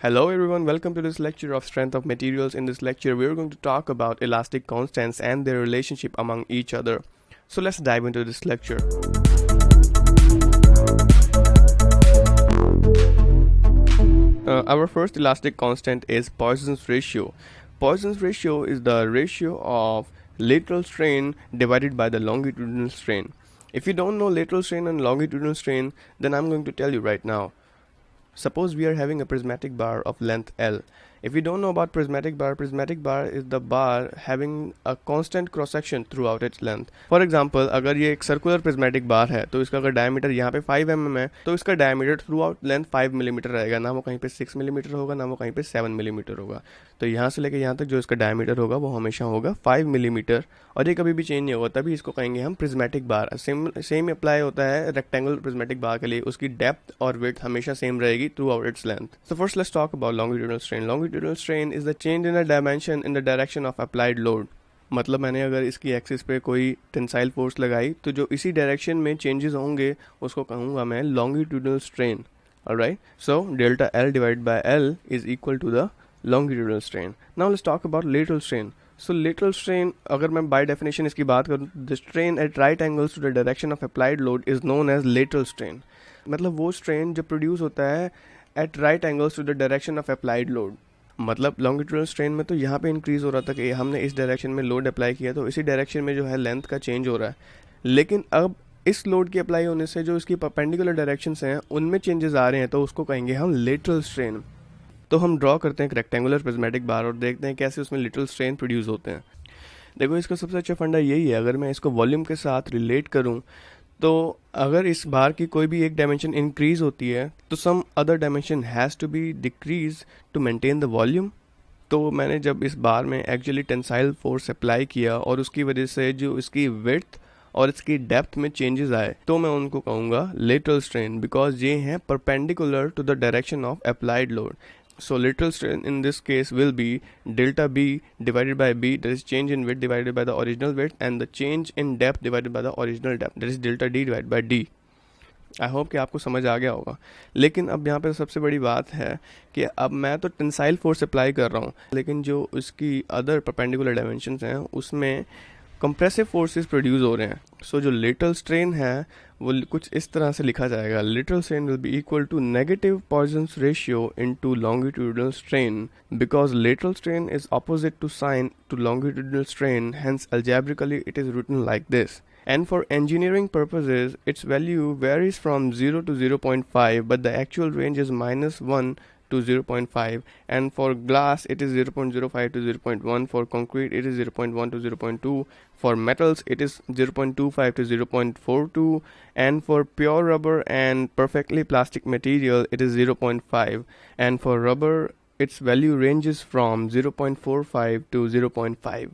Hello everyone, welcome to this lecture of strength of materials. In this lecture, we are going to talk about elastic constants and their relationship among each other. So let's dive into this lecture. Our first elastic constant is Poisson's ratio. Poisson's ratio is the ratio of lateral strain divided by the longitudinal strain. If you don't know lateral strain and longitudinal strain, then I'm going to tell you right now. Suppose we are having a prismatic bar of length L. If you don't know about prismatic bar is the bar having a constant cross section throughout its length. For example, अगर ये एक circular prismatic bar है तो इसका अगर diameter यहाँ पे 5 mm है तो इसका diameter through out length 5 millimetre रहेगा, ना वो कहीं पे 6 मिलीमीटर होगा ना वो कहीं पे 7 मिलीमीटर होगा. तो यहाँ से लेके यहाँ तक जो इसका डायमीटर होगा वो हमेशा होगा 5 मिलीमीटर और ये कभी भी चेंज नहीं होगा, तभी इसको कहेंगे हम प्रिज्मेटिक बार. सेम अप्लाई होता है रेक्टेंगुलर प्रिज्मेटिक बार के लिए, उसकी डेप्थ और विड्थ हमेशा सेम रहेगी through out its length. So first let's talk about longitudinal strain. Longitudinal strain is the change in the dimension in the direction of applied load. मतलब मैंने अगर इसकी एक्सिस पे कोई टेंसाइल फोर्स लगाई तो जो इसी डायरेक्शन में चेंजेस होंगे उसको कहूँगा मैं longitudinal strain. Alright, so delta L divide by L is equal to the longitudinal strain. Now let's talk about lateral strain. So lateral strain, अगर मैं by definition इसकी बात करूँ, the strain at right angles to the direction of applied load is known as lateral strain. मतलब वो strain जो produce होता है at right angles to the direction of applied load. मतलब longitudinal strain में तो यहाँ पे increase हो रहा था कि हमने इस direction में load apply किया तो इसी direction में जो है length का change हो रहा है, लेकिन अब इस लोड के अप्लाई होने से जो इसकी परपेंडिकुलर डायरेक्शंस हैं उनमें चेंजेस आ रहे हैं तो उसको कहेंगे हम लेटरल स्ट्रेन. तो हम ड्रॉ करते हैं एक रेक्टेंगुलर प्रिज्मेटिक बार और देखते हैं कैसे उसमें लिटरल स्ट्रेन प्रोड्यूस होते हैं. देखो, इसका सबसे अच्छा फंडा यही है, अगर मैं इसको वॉल्यूम के साथ रिलेट करूं तो अगर इस बार की कोई भी एक डायमेंशन इंक्रीज होती है तो some other dimension has to be decrease to maintain the volume. तो मैंने जब इस बार में एक्चुअली टेंसाइल फोर्स अप्लाई किया और उसकी वजह से जो इसकी विड्थ और इसकी डेप्थ में चेंजेस आए तो मैं उनको कहूँगा लेटरल स्ट्रेन, बिकॉज ये हैं perpendicular to the direction of applied load. So lateral strain in this case will be delta B divided by B, that is change in width divided by the original width, and the change in depth divided by the original depth, that is delta D divided by D. I hope कि आपको समझ आ गया होगा. लेकिन अब यहाँ पे सबसे बड़ी बात है कि अब मैं तो टेंसाइल फोर्स अप्लाई कर रहा हूँ, लेकिन जो उसकी अदर परपेंडिकुलर डायमेंशंस हैं उसमें कंप्रेसिव फोर्सेस प्रोड्यूस हो रहे हैं. सो जो लेटरल स्ट्रेन है वो कुछ इस तरह से लिखा जाएगा. Lateral strain will be equal to negative Poisson's ratio into longitudinal strain, because lateral strain is opposite to sign to longitudinal strain, hence algebraically it is written like this. And for engineering purposes, its value varies from 0 to 0.5, but the actual range is -1 to 0.5, and for glass it is 0.05 to 0.1, for concrete it is 0.1 to 0.2, for metals it is 0.25 to 0.42, and for pure rubber and perfectly plastic material it is 0.5, and for rubber its value ranges from 0.45 to 0.5.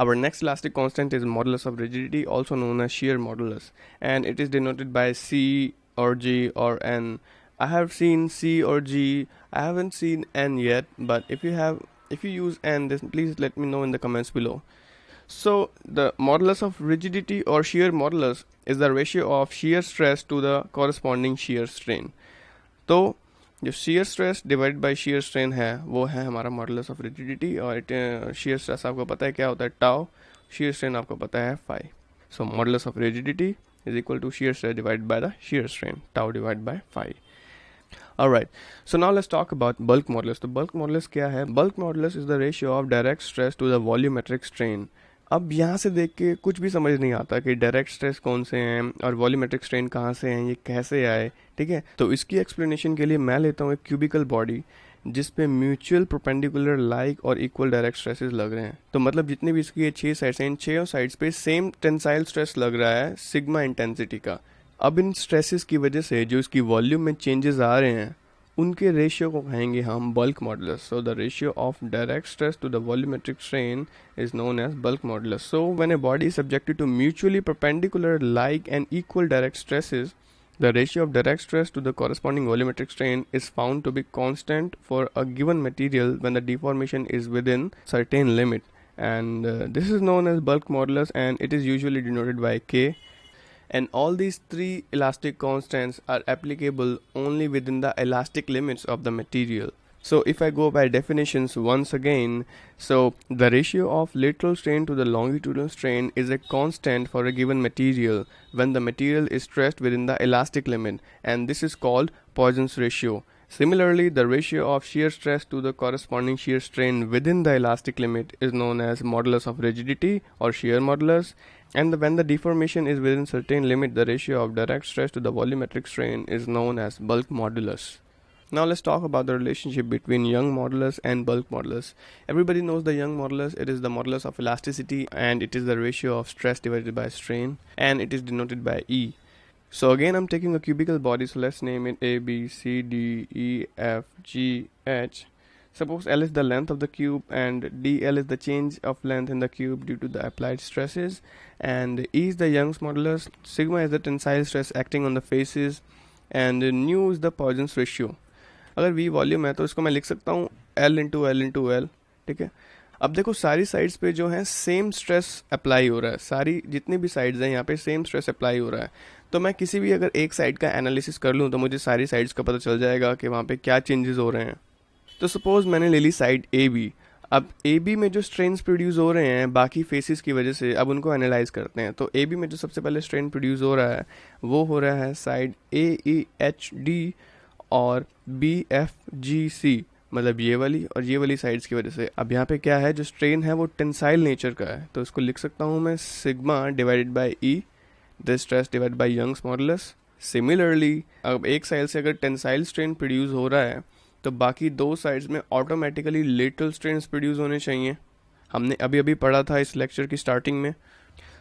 Our next elastic constant is modulus of rigidity, also known as shear modulus, and it is denoted by C or G or N. I have seen C or G. I haven't seen N yet, but if you use N, then please let me know in the comments below. So the modulus of rigidity or shear modulus is the ratio of shear stress to the corresponding shear strain. तो जो shear stress divided by shear strain है वो है हमारा modulus of rigidity, और shear stress आपको पता है क्या होता है, tau. shear strain आपको पता है phi. So modulus of rigidity is equal to shear stress divided by the shear strain, tau divided by phi. Alright, so now let's talk about bulk modulus. तो bulk modulus क्या है? Bulk modulus is the ratio of direct stress to the volumetric strain. अब यहाँ से देख के कुछ भी समझ नहीं आता कि डायरेक्ट स्ट्रेस कौन से हैं और वॉल्यूमेट्रिक स्ट्रेन कहाँ से हैं, ये कैसे आए. ठीक है, तो इसकी एक्सप्लेनेशन के लिए मैं लेता हूँ एक क्यूबिकल बॉडी जिस पे म्यूचुअल परपेंडिकुलर लाइक और इक्वल डायरेक्ट स्ट्रेसेस लग रहे हैं. तो मतलब जितनी भी इसकी 6 साइड्स हैं, इन 6 साइड्स पे सेम टेंसाइल स्ट्रेस लग रहा है सिग्मा इंटेंसिटी का. अब इन स्ट्रेसेस की वजह से जो इसकी वॉल्यूम में चेंजेस आ रहे हैं उनके रेशियो को कहेंगे हम bulk modulus. So the ratio of direct stress to the volumetric strain is known as bulk modulus. So when a body is subjected to mutually perpendicular like and equal direct stresses, the ratio of direct stress to the corresponding volumetric strain is found to be constant for a given material when the deformation is within certain limit, and this is known as bulk modulus, and it is usually denoted by K. And all these three elastic constants are applicable only within the elastic limits of the material. So if I go by definitions once again, so the ratio of lateral strain to the longitudinal strain is a constant for a given material when the material is stressed within the elastic limit, and this is called Poisson's ratio. Similarly, the ratio of shear stress to the corresponding shear strain within the elastic limit is known as modulus of rigidity or shear modulus, and when the deformation is within certain limit, the ratio of direct stress to the volumetric strain is known as bulk modulus. Now let's talk about the relationship between Young modulus and bulk modulus. Everybody knows the Young modulus. It is the modulus of elasticity and it is the ratio of stress divided by strain, and it is denoted by E. So again, I'm taking a cubical body, so let's name it A, B, C, D, E, F, G, H. Suppose L is the length of the cube and dl is the change of length in the cube due to the applied stresses, and E is the Young's modulus, sigma is the tensile stress acting on the faces, and nu is the Poisson's ratio. अगर V volume है तो इसको मैं लिख सकता हूँ L into L into L, ठीक है. अब देखो सारी साइड्स पे जो है सेम स्ट्रेस अप्लाई हो रहा है, सारी जितनी भी साइड्स हैं यहाँ पे सेम स्ट्रेस अप्लाई हो रहा है. तो मैं किसी भी अगर एक साइड का एनालिसिस कर लूँ तो मुझे सारी साइड्स का पता चल जाएगा कि वहाँ पे क्या चेंजेस हो रहे हैं. तो सपोज मैंने ले ली साइड ए बी. अब ए बी में जो स्ट्रेन्स प्रोड्यूस हो रहे हैं बाकी फेसेस की वजह से, अब उनको एनालाइज करते हैं. तो ए बी में जो सबसे पहले स्ट्रेन प्रोड्यूस हो रहा है वो हो रहा है साइड ए ई एच डी और बी एफ जी सी, मतलब ये वाली साइड्स की वजह से. अब यहाँ पे क्या है, जो स्ट्रेन है वो टेंसाइल नेचर का है, तो इसको लिख सकता हूँ मैं sigma divided by E, the stress divide by Young's modulus. Similarly अब एक साइड से अगर टेंसाइल स्ट्रेन प्रोड्यूस हो रहा है तो बाकी दो साइड्स में ऑटोमेटिकली लेटरल स्ट्रेन प्रोड्यूस होने चाहिए. हमने अभी अभी पढ़ा था इस लेक्चर की स्टार्टिंग में.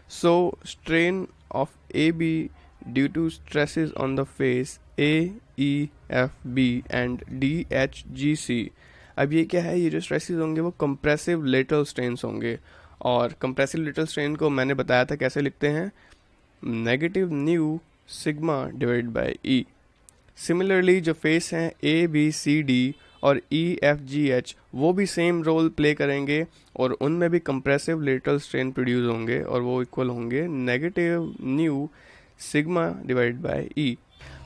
So strain of A B due to stresses on the face A E F B and D H G C. अब ये क्या है, ये जो स्ट्रेसेस होंगे वो कंप्रेसिव लेटरल स्ट्रेन्स होंगे, और कंप्रेसिव लेटरल स्ट्रेन को मैंने बताया था कैसे लिखते हैं, negative nu sigma divided by E. Similarly जो फेस हैं ए बी सी डी और ई एफ जी एच वो भी सेम रोल प्ले करेंगे और उनमें भी कंप्रेसिव लेटरल स्ट्रेन प्रोड्यूस होंगे और वो इक्वल होंगे negative nu sigma divided by E.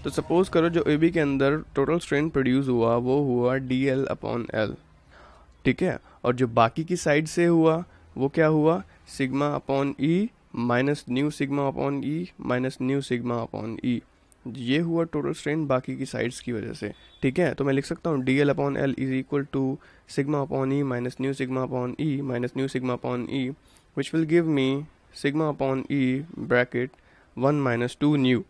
तो सपोज करो जो ए बी के अंदर टोटल स्ट्रेन प्रोड्यूस हुआ वो हुआ डी एल अपॉन एल, ठीक है. और जो बाकी की साइड से हुआ वो क्या हुआ, sigma upon E minus nu sigma upon E minus nu sigma upon ई. ये हुआ टोटल स्ट्रेन बाकी की साइड्स की वजह से, ठीक है. तो मैं लिख सकता हूँ D L upon L is equal to sigma upon E minus nu sigma upon E minus nu sigma upon E, which will give me sigma upon E bracket 1 minus 2 nu.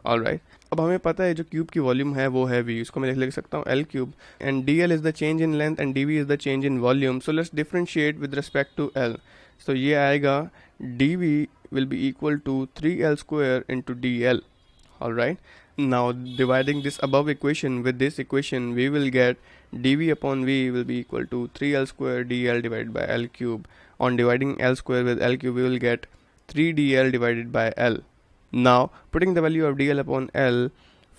Alright, अब हमें पता है जो cube की volume है वो है we, इसको मैं लिख सकता हूँ L cube, and D L is the change in length and D V is the change in volume. So let's differentiate with respect to L. So ये आएगा D V will be equal to 3l square into dl. Alright, now dividing this above equation with this equation, we will get dv upon v will be equal to 3l square dl divided by l cube. On dividing l square with l cube, we will get 3dl divided by l. Now putting the value of dl upon l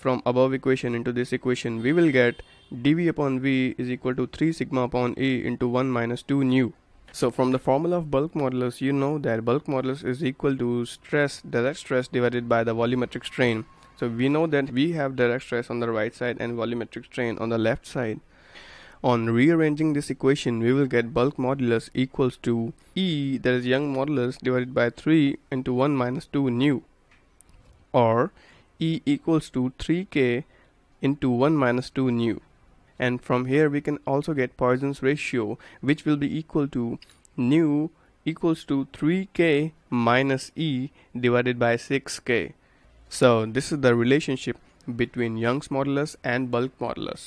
from above equation into this equation, we will get dv upon v is equal to 3 sigma upon e into 1 minus 2 nu. So from the formula of bulk modulus, you know that bulk modulus is equal to stress, direct stress divided by the volumetric strain. So we know that we have direct stress on the right side and volumetric strain on the left side. On rearranging this equation, we will get bulk modulus equals to E, that is Young modulus, divided by 3 into 1 minus 2 nu, or E equals to 3k into 1 minus 2 nu. And from here we can also get Poisson's ratio, which will be equal to nu equals to 3k minus e divided by 6k. So this is the relationship between Young's modulus and bulk modulus.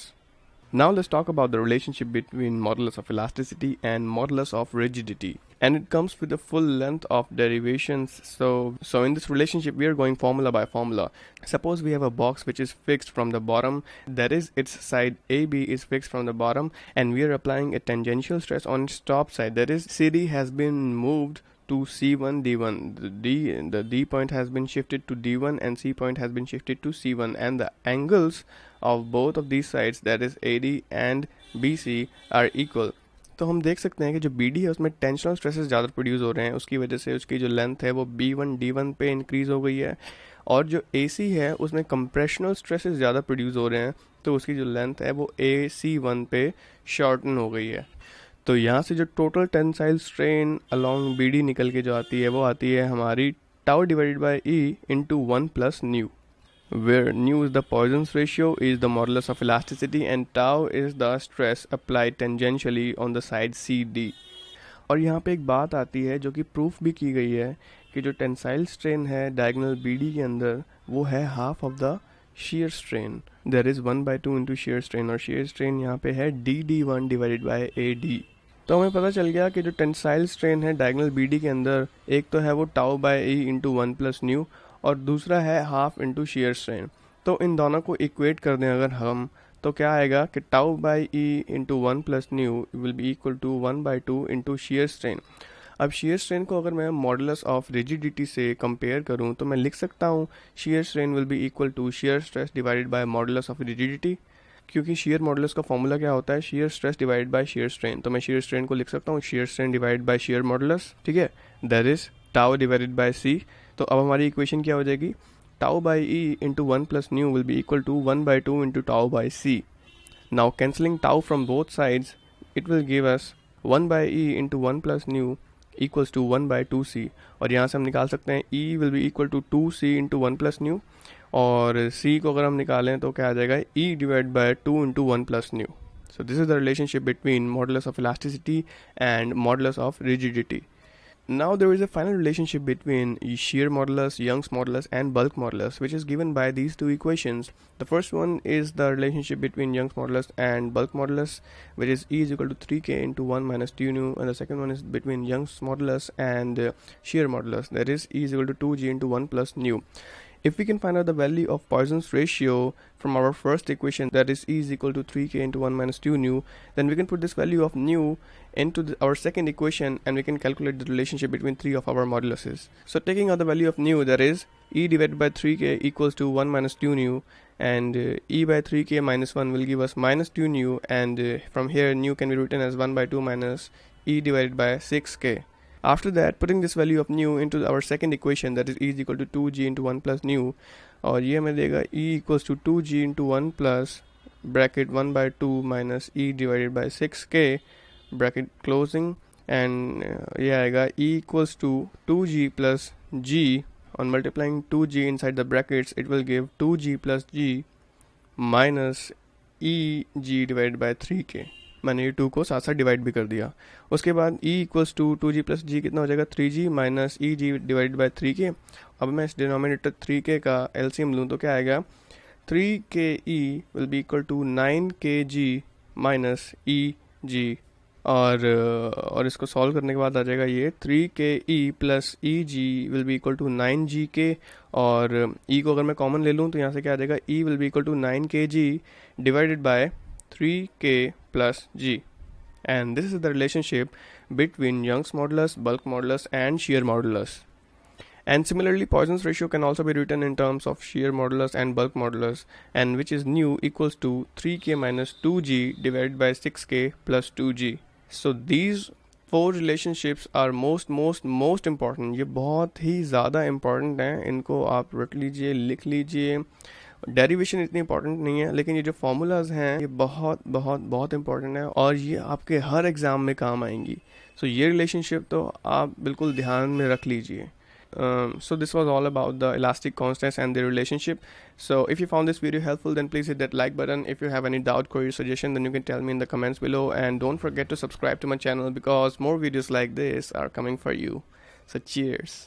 Now let's talk about the relationship between modulus of elasticity and modulus of rigidity, and it comes with the full length of derivations. So in this relationship we are going formula by formula. Suppose we have a box which is fixed from the bottom, that is its side AB is fixed from the bottom, and we are applying a tangential stress on its top side, that is CD has been moved to C1 D1. The D point has been shifted to D1 and C point has been shifted to C1, and the angles of both of these sides, that is AD and BC, are equal. तो हम देख सकते हैं कि जो BD है उसमें tensional stresses ज़्यादा प्रोड्यूस हो रहे हैं, उसकी वजह से उसकी जो लेंथ है वो B1 D1 पे इंक्रीज़ हो गई है, और जो AC है उसमें कंप्रेशनल स्ट्रेसेस ज़्यादा प्रोड्यूस हो रहे हैं, तो उसकी जो लेंथ है वो AC1 पे शॉर्टन हो गई है। तो यहाँ से जो total tensile strain along BD निकल के जो आती है वो आती है हमारी tau divided bye E into 1 plus new, where nu is the Poisson's ratio, is the modulus of elasticity, and tau is the stress applied tangentially on the side CD. और यहाँ पे एक बात आती है जो कि प्रूफ भी की गई है कि जो टेंसाइल स्ट्रेन है डायगोनल BD के अंदर वो है half of the shear strain. There is 1/2 into shear strain, और shear strain यहाँ पे है DD1 डिवाइडेड बाय AD. तो हमें पता चल गया कि जो टेंसाइल स्ट्रेन है डायगोनल BD के अंदर, एक तो है वो tau by E into 1 plus nu, और दूसरा है हाफ इंटू शेयर स्ट्रेन। तो इन दोनों को इक्वेट कर दें अगर हम, तो क्या आएगा कि tau by E into 1 plus nu will be equal to 1/2 into shear strain. अब शेयर स्ट्रेन को अगर मैं मॉडुलस ऑफ रिजिडिटी से कंपेयर करूं तो मैं लिख सकता हूं shear strain will be equal to shear stress divided by modulus of rigidity, क्योंकि शेयर मॉडुलस का फॉर्मूला क्या होता है, shear stress divided by shear strain. तो मैं शेयर स्ट्रेन को लिख सकता हूँ shear strain divided by shear modulus, ठीक है, that is tau divided by C. तो अब हमारी इक्वेशन क्या हो जाएगी, tau by E into 1 plus nu will be equal to 1/2 into tau by C. Now cancelling tau from both sides it will give us 1/e into 1 plus nu equals to 1/2c, और यहाँ से हम निकाल सकते हैं e will be equal to 2c into 1 plus nu, और c को अगर हम निकालें तो क्या आ जाएगा, e divide by 2 into 1 plus new. So this is the relationship between modulus of elasticity and modulus of rigidity. Now there is a final relationship between shear modulus, Young's modulus and bulk modulus, which is given by these two equations. The first one is the relationship between Young's modulus and bulk modulus, which is E is equal to 3k into 1 minus 2 nu, and the second one is between Young's modulus and shear modulus, that is E is equal to 2g into 1 plus nu. If we can find out the value of Poisson's ratio from our first equation, that is E is equal to 3k into 1 minus 2 nu, then we can put this value of nu into our second equation and we can calculate the relationship between three of our moduluses. So taking out the value of nu, that is E divided by 3k equals to 1 minus 2 nu, and E by 3k minus 1 will give us minus 2 nu, and from here nu can be written as 1/2 minus E divided by 6k. After that, putting this value of nu into our second equation, that is E is equal to 2g into 1 plus nu, और ये हमें देगा E equals to 2g into 1 plus bracket 1/2 minus E divided by 6k bracket closing, and ये आएगा E equals to 2g plus g, on multiplying 2g inside the brackets it will give 2g plus g minus EG divided by 3k. मैंने ये 2 को साथ साथ divide भी कर दिया। उसके बाद E equals to 2g plus G कितना हो जाएगा, 3g minus EG divide by 3k। अब मैं इस डिनोमिनेटर 3k का LCM लूँ तो क्या आएगा, 3ke will be equal to 9kg minus EG, और इसको सॉल्व करने के बाद आ जाएगा ये 3ke plus EG will be equal to 9gk, और E को अगर मैं कॉमन ले लूँ तो यहाँ से क्या आ जाएगा, E will be equal to 9kg divided by 3k plus g, and this is the relationship between Young's modulus, bulk modulus and shear modulus. And similarly, Poisson's ratio can also be written in terms of shear modulus and bulk modulus, and which is nu equals to 3k minus 2g divided by 6k plus 2g. So these four relationships are most important. ये बहुत ही ज़्यादा important हैं, इनको आप रट लीजिए, लिख लीजिए। डेरिवेशन इतनी इंपॉर्टेंट नहीं है, लेकिन ये जो फॉर्मूलाज हैं ये बहुत इंपॉर्टेंट है और ये आपके हर एग्ज़ाम में काम आएंगी। सो ये रिलेशनशिप तो आप बिल्कुल ध्यान में रख लीजिए। So this was all about the elastic constants and their relationship. So if you found this video helpful, then please hit that like button. If you have any doubt, query, suggestion, then you can tell me in the comments below, and don't forget to subscribe to my channel because more videos like this are coming for you. So cheers.